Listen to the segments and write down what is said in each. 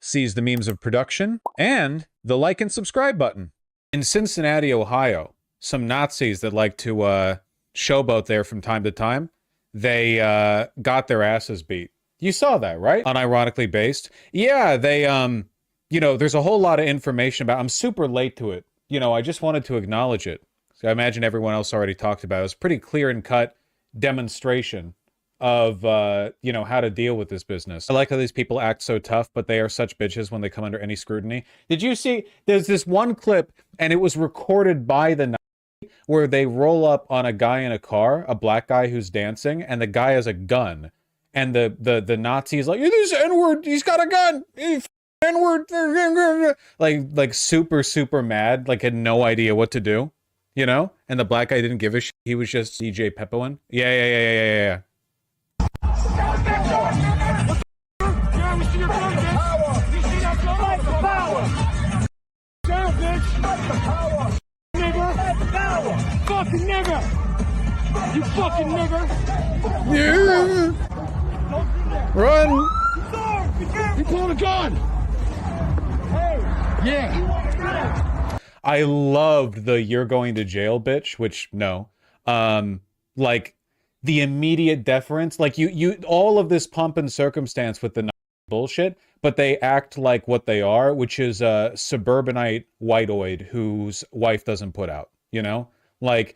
sees the memes of production, and the like and subscribe button. In Cincinnati, Ohio, some Nazis that like to showboat there from time to time, they got their asses beat. You saw that, right? Unironically based. Yeah, they, you know, there's a whole lot of information about, I'm super late to it. You know, I just wanted to acknowledge it. So I imagine everyone else already talked about it. It was a pretty clear and cut demonstration of, you know, how to deal with this business. I like how these people act so tough, but they are such bitches when they come under any scrutiny. Did you see, there's this one clip, and it was recorded by the Nazi, where they roll up on a guy in a car, a black guy who's dancing, and the guy has a gun. And the Nazi is like, this N-word, he's got a gun, N-word, like super, super mad, like had no idea what to do, you know? And the black guy didn't give a shit. He was just DJ Peppoing. Yeah. Fucking nigga! You fucking nigga! Yeah. Run! You pulled a gun! Hey! Yeah! I loved the "you're going to jail" bitch, which no. Like the immediate deference, like you all of this pomp and circumstance with the bullshit, but they act like what they are, which is a suburbanite whiteoid whose wife doesn't put out, you know? Like,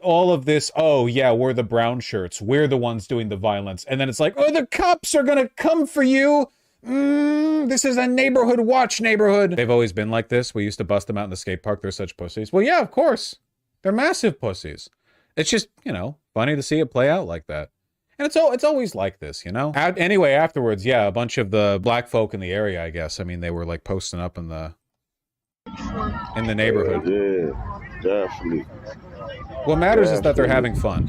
all of this, oh yeah, we're the brown shirts, we're the ones doing the violence, and then it's like, oh, the cops are gonna come for you! This is a neighborhood watch neighborhood! They've always been like this. We used to bust them out in the skate park, they're such pussies. Well, yeah, of course. They're massive pussies. It's just, you know, funny to see it play out like that. And it's always like this, you know? Anyway, afterwards, yeah, a bunch of the black folk in the area, I guess. I mean, they were like posting up in the neighborhood. Yeah, definitely. What matters is that they're having fun.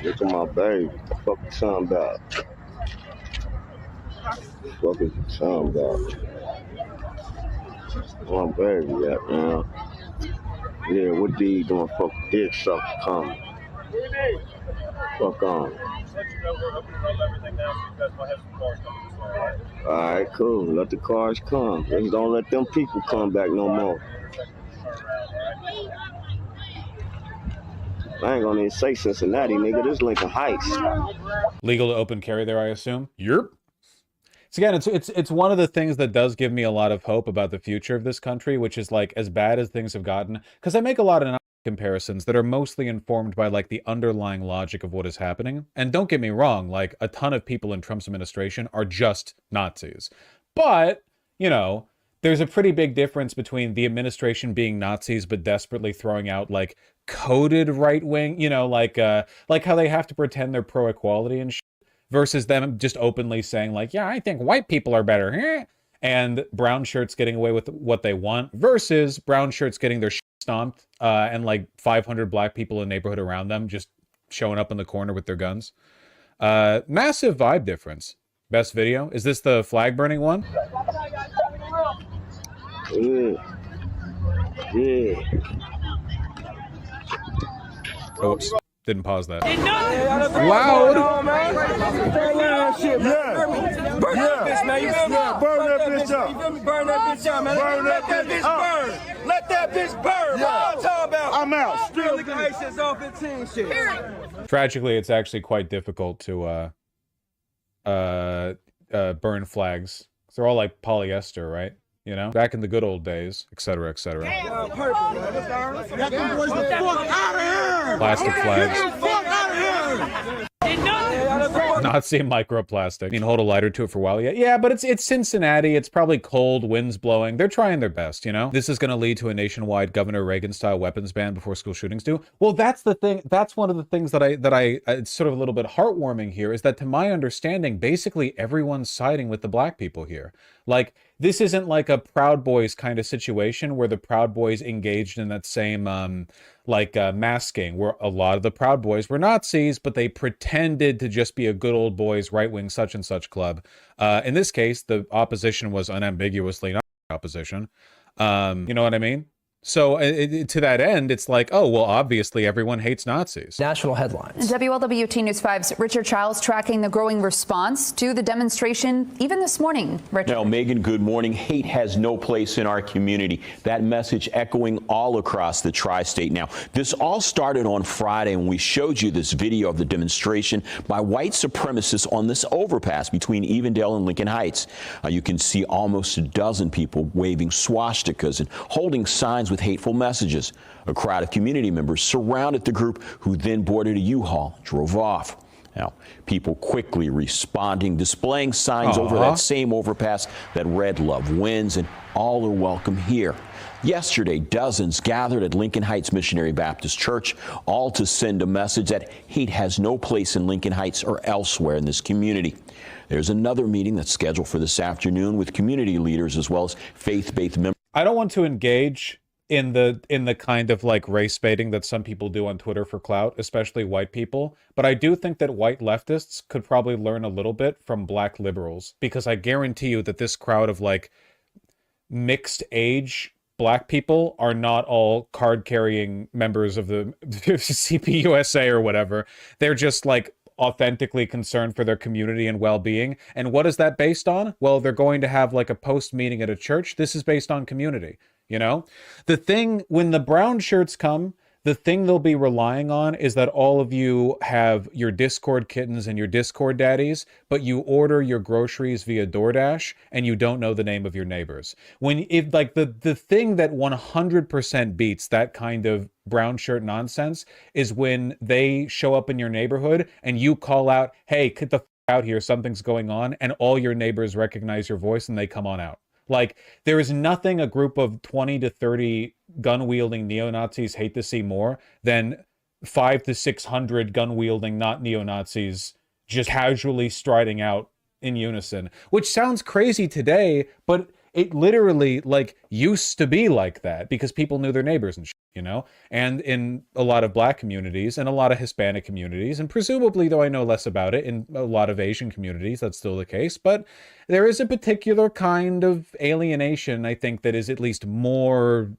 Look at my baby. Fuck you talking about? Fuck is you talking about? My baby at, man. Yeah, what dude doing fuck dick suck coming? Fuck on. Alright, cool. Let the cars come. Just don't let them people come back no more. I ain't gonna even say Cincinnati, nigga. This Lincoln Heights. Legal to open carry there, I assume? Yep. So again, it's one of the things that does give me a lot of hope about the future of this country, which is like, as bad as things have gotten, because I make a lot of comparisons that are mostly informed by like the underlying logic of what is happening. And don't get me wrong, like a ton of people in Trump's administration are just Nazis. But, you know, there's a pretty big difference between the administration being Nazis but desperately throwing out like coded right-wing, you know, like how they have to pretend they're pro-equality and shit, versus them just openly saying like, yeah, I think white people are better. And brown shirts getting away with what they want versus brown shirts getting their shit stomped and like 500 black people in the neighborhood around them just showing up in the corner with their guns. Massive vibe difference. Best video. Is this the flag burning one? Yeah. Oops. Didn't pause that. Loud! Burn that bitch up. Burn that bitch up, man. Burn Let that bitch burn. Let that bitch burn. Yeah. What I'm talking about? I'm out. Still nigga ice is off 15 shit. Tragically, it's actually quite difficult to burn flags. They're all like polyester, right? You know, back in the good old days, etc., etc. Plastic flags. Nazi microplastic. I mean, hold a lighter to it for a while. Yeah, but it's Cincinnati. It's probably cold, winds blowing. They're trying their best, you know? This is going to lead to a nationwide Governor Reagan-style weapons ban before school shootings do. Well, that's the thing. That's one of the things that it's sort of a little bit heartwarming here, is that to my understanding, basically everyone's siding with the black people here. Like, this isn't like a Proud Boys kind of situation where the Proud Boys engaged in that same, masking, where a lot of the Proud Boys were Nazis, but they pretended to just be a good old boys right-wing such and such club. In this case, the opposition was unambiguously not opposition. You know what I mean? So to that end, it's like, oh, well, obviously everyone hates Nazis. National headlines. WLWT News 5's Richard Childs tracking the growing response to the demonstration even this morning. Richard. Now, Megan, good morning. Hate has no place in our community. That message echoing all across the tri-state. Now, this all started on Friday when we showed you this video of the demonstration by white supremacists on this overpass between Evendale and Lincoln Heights. You can see almost a dozen people waving swastikas and holding signs with hateful messages. A crowd of community members surrounded the group, who then boarded a U-Haul and drove off. Now, people quickly responding, displaying signs over that same overpass that read "Love wins" and "All are welcome here." Yesterday, dozens gathered at Lincoln Heights Missionary Baptist Church, all to send a message that hate has no place in Lincoln Heights or elsewhere in this community. There's another meeting that's scheduled for this afternoon with community leaders as well as faith-based members. I don't want to engage in the kind of like race baiting that some people do on Twitter for clout, especially white people. But I do think that white leftists could probably learn a little bit from black liberals, because I guarantee you that this crowd of like mixed age black people are not all card carrying members of the CPUSA or whatever. They're just like authentically concerned for their community and well-being. And what is that based on? Well, they're going to have like a post meeting at a church. This is based on community. You know, the thing when the brown shirts come, the thing they'll be relying on is that all of you have your Discord kittens and your Discord daddies, but you order your groceries via DoorDash and you don't know the name of your neighbors. If like the thing that 100% beats that kind of brown shirt nonsense is when they show up in your neighborhood and you call out, "Hey, get the f out here, something's going on," and all your neighbors recognize your voice and they come on out. Like, there is nothing a group of 20 to 30 gun-wielding neo-Nazis hate to see more than 500 to 600 gun-wielding not neo-Nazis just casually striding out in unison. Which sounds crazy today, but it literally, like, used to be like that because people knew their neighbors and shit, you know? And in a lot of black communities and a lot of Hispanic communities, and presumably, though I know less about it, in a lot of Asian communities, that's still the case. But there is a particular kind of alienation, I think, that is at least more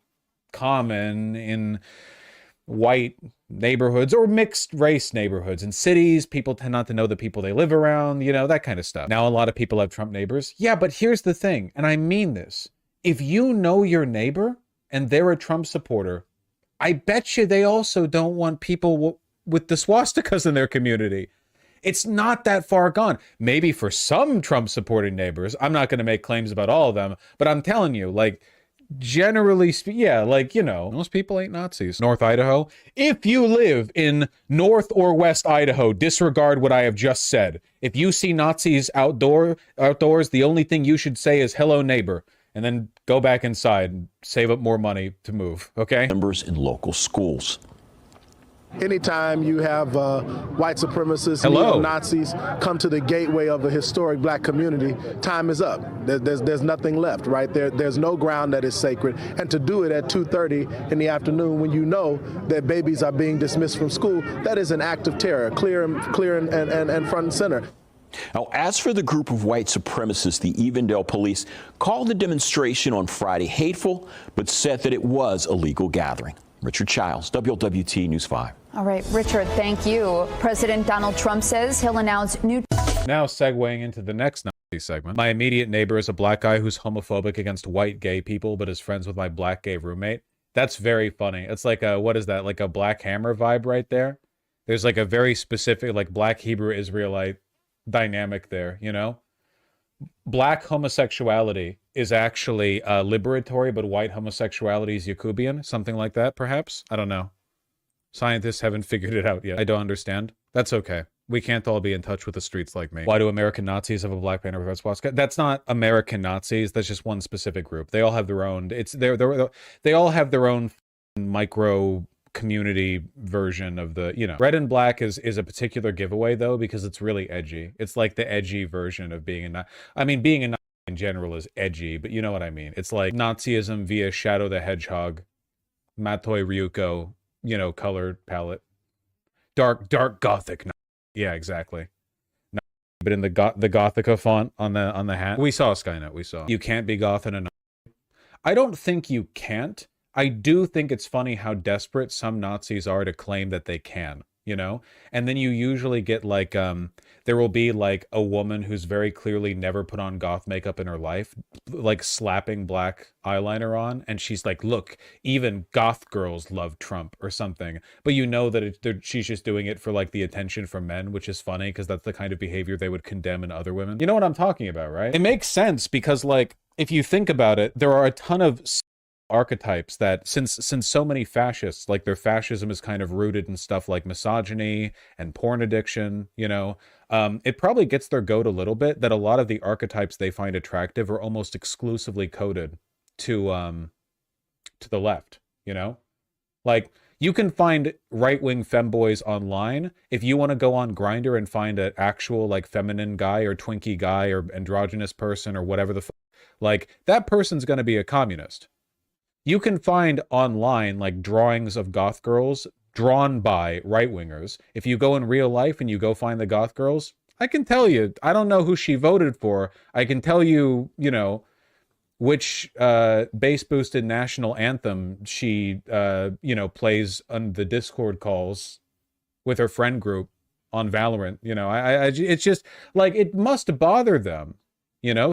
common in white neighborhoods or mixed race neighborhoods. In cities, people tend not to know the people they live around, you know, that kind of stuff. Now, a lot of people have Trump neighbors. Yeah, but here's the thing, and I mean this. If you know your neighbor and they're a Trump supporter, I bet you they also don't want people with the swastikas in their community. It's not that far gone. Maybe for some Trump supporting neighbors, I'm not going to make claims about all of them, but I'm telling you, like, generally yeah, like, you know, most people ain't Nazis. North Idaho. If you live in North or West Idaho, disregard what I have just said. If you see Nazis outdoors, the only thing you should say is "Hello, neighbor," and then go back inside and save up more money to move, okay? Members in local schools. Anytime you have white supremacists, neo-Nazis come to the gateway of a historic black community, time is up. There's nothing left, right? There's no ground that is sacred. And to do it at 2:30 in the afternoon when you know that babies are being dismissed from school, that is an act of terror, clear and front and center. Now, as for the group of white supremacists, the Evendale police called the demonstration on Friday hateful, but said that it was a legal gathering. Richard Childs, WLWT News 5. All right, Richard, thank you. President Donald Trump says he'll announce new... Now segueing into the next Nazi segment. My immediate neighbor is a black guy who's homophobic against white gay people, but is friends with my black gay roommate. That's very funny. It's like a, what is that? Like a Black Hammer vibe right there. There's like a very specific, like, black Hebrew Israelite dynamic there, you know? Black homosexuality is actually liberatory, but white homosexuality is Jacobian, something like that, perhaps? I don't know. Scientists haven't figured it out yet. I don't understand. That's okay. We can't all be in touch with the streets like me. Why do American Nazis have a black banner with red swastika? That's not American Nazis. That's just one specific group. They all have their own. They all have their own micro community version of the, you know. Red and black is a particular giveaway though, because it's really edgy. It's like the edgy version of being a I mean, being a Nazi in general is edgy, but you know what I mean. It's like Nazism via Shadow the Hedgehog, Matoi Ryuko, you know, color palette. Dark gothic. Yeah, exactly. But in the Gothica font on the hat. We saw Skynet, we saw. You can't be goth in a Nazi. I don't think you can't. I do think it's funny how desperate some Nazis are to claim that they can, you know? And then you usually get like, there will be like a woman who's very clearly never put on goth makeup in her life, like slapping black eyeliner on. And she's like, look, even goth girls love Trump or something. But you know that she's just doing it for like the attention from men, which is funny because that's the kind of behavior they would condemn in other women. You know what I'm talking about, right? It makes sense because like, if you think about it, there are a ton of archetypes that since so many fascists, like their fascism is kind of rooted in stuff like misogyny and porn addiction, you know, it probably gets their goat a little bit that a lot of the archetypes they find attractive are almost exclusively coded to the left, you know? Like, you can find right-wing femboys online. If you want to go on Grindr and find an actual, like, feminine guy or twinkie guy or androgynous person or whatever the like, that person's going to be a communist. You can find online, like, drawings of goth girls drawn by right-wingers. If you go in real life and you go find the goth girls, I can tell you, I don't know who she voted for. I can tell you, you know, which bass-boosted national anthem she, you know, plays on the Discord calls with her friend group on Valorant. You know, it's just, like, it must bother them, you know?